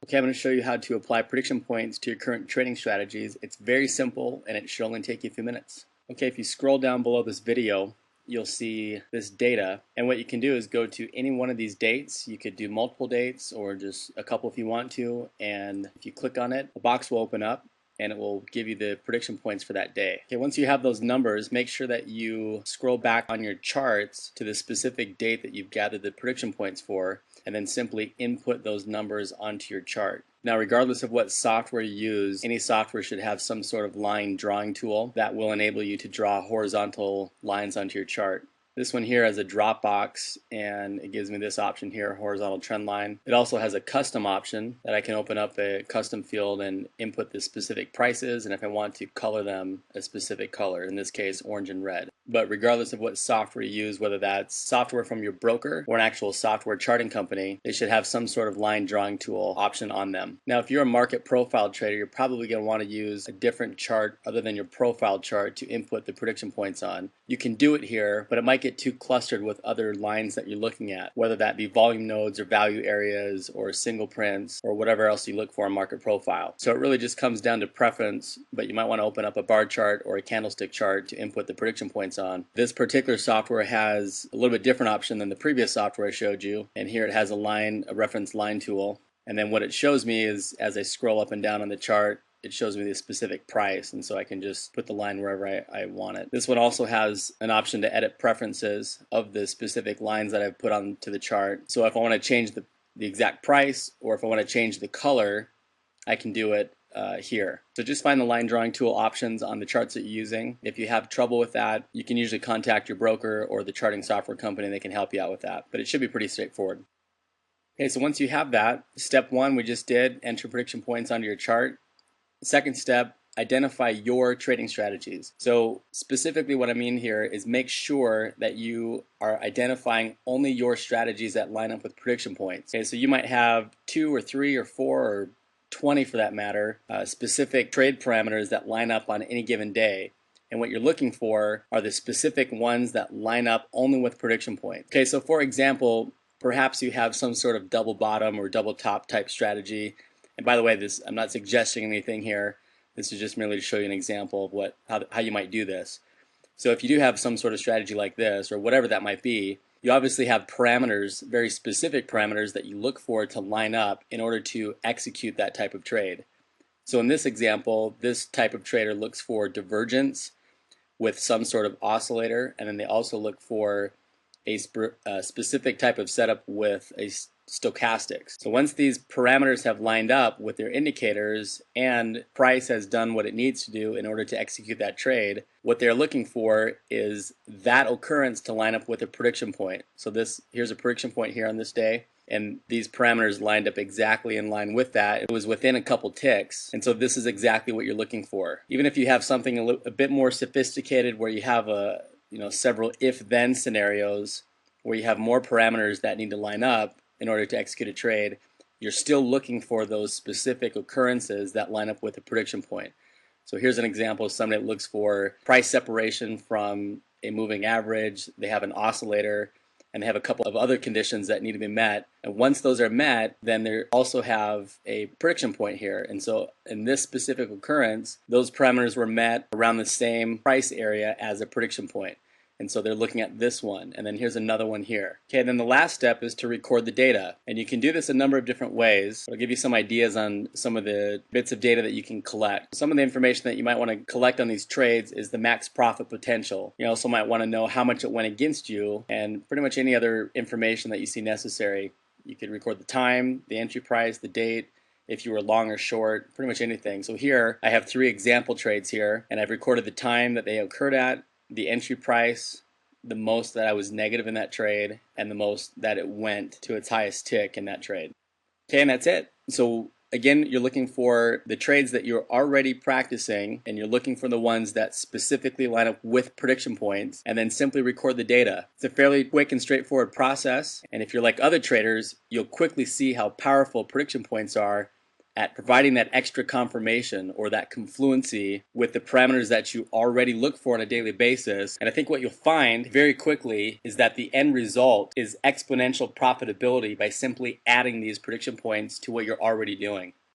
Okay, I'm going to show you how to apply prediction points to your current trading strategies. It's very simple and it should only take you a few minutes. Okay, if you scroll down below this video, you'll see this data, and what you can do is go to any one of these dates. You could do multiple dates or just a couple if you want to, and if you click on it, a box will open up and it will give you the prediction points for that day. Okay, once you have those numbers, make sure that you scroll back on your charts to the specific date that you've gathered the prediction points for, and then simply input those numbers onto your chart. Now, regardless of what software you use, any software should have some sort of line drawing tool that will enable you to draw horizontal lines onto your chart. This one here has a drop box and it gives me this option here, horizontal trend line. It also has a custom option that I can open up a custom field and input the specific prices, and if I want to color them a specific color, in this case orange and red. But regardless of what software you use, whether that's software from your broker or an actual software charting company, they should have some sort of line drawing tool option on them. Now, if you're a market profile trader, you're probably going to want to use a different chart other than your profile chart to input the prediction points on. You can do it here, but it might get too clustered with other lines that you're looking at, whether that be volume nodes or value areas or single prints or whatever else you look for in market profile. So it really just comes down to preference, but you might want to open up a bar chart or a candlestick chart to input the prediction points on. This particular software has a little bit different option than the previous software I showed you, and here it has a reference line tool, and then what it shows me is, as I scroll up and down on the chart, it shows me the specific price, and so I can just put the line wherever I want it. This one also has an option to edit preferences of the specific lines that I've put onto the chart. So if I want to change the exact price, or if I want to change the color, I can do it here. So just find the line drawing tool options on the charts that you're using. If you have trouble with that, you can usually contact your broker or the charting software company, and they can help you out with that. But it should be pretty straightforward. Okay, so once you have that, step one we just did, enter prediction points onto your chart. Second step, identify your trading strategies. So specifically what I mean here is make sure that you are identifying only your strategies that line up with prediction points. Okay, so you might have 2 or 3 or 4 or 20 for that matter, specific trade parameters that line up on any given day. And what you're looking for are the specific ones that line up only with prediction points. Okay, so for example, perhaps you have some sort of double bottom or double top type strategy. And by the way, I'm not suggesting anything here. This is just merely to show you an example of how you might do this. So if you do have some sort of strategy like this, or whatever that might be, you obviously have parameters, very specific parameters that you look for to line up in order to execute that type of trade. So in this example, this type of trader looks for divergence with some sort of oscillator, and then they also look for a specific type of setup with a stochastics. So once these parameters have lined up with their indicators and price has done what it needs to do in order to execute that trade, what they're looking for is that occurrence to line up with a prediction point. So here's a prediction point here on this day, and these parameters lined up exactly in line with that. It was within a couple ticks, and so this is exactly what you're looking for. Even if you have something a bit more sophisticated where you have several if-then scenarios where you have more parameters that need to line up in order to execute a trade, you're still looking for those specific occurrences that line up with a prediction point. So here's an example of somebody that looks for price separation from a moving average. They have an oscillator, and they have a couple of other conditions that need to be met. And once those are met, then they also have a prediction point here. And so in this specific occurrence, those parameters were met around the same price area as a prediction point. And so they're looking at this one, and then here's another one here. Okay, then the last step is to record the data. And you can do this a number of different ways. I'll give you some ideas on some of the bits of data that you can collect. Some of the information that you might want to collect on these trades is the max profit potential. You also might want to know how much it went against you, and pretty much any other information that you see necessary. You could record the time, the entry price, the date, if you were long or short, pretty much anything. So here I have 3 example trades here, and I've recorded the time that they occurred at, the entry price, the most that I was negative in that trade, and the most that it went to its highest tick in that trade. Okay, and that's it. So again, you're looking for the trades that you're already practicing, and you're looking for the ones that specifically line up with prediction points, and then simply record the data. It's a fairly quick and straightforward process, and if you're like other traders, you'll quickly see how powerful prediction points are at providing that extra confirmation or that confluency with the parameters that you already look for on a daily basis. And I think what you'll find very quickly is that the end result is exponential profitability by simply adding these prediction points to what you're already doing.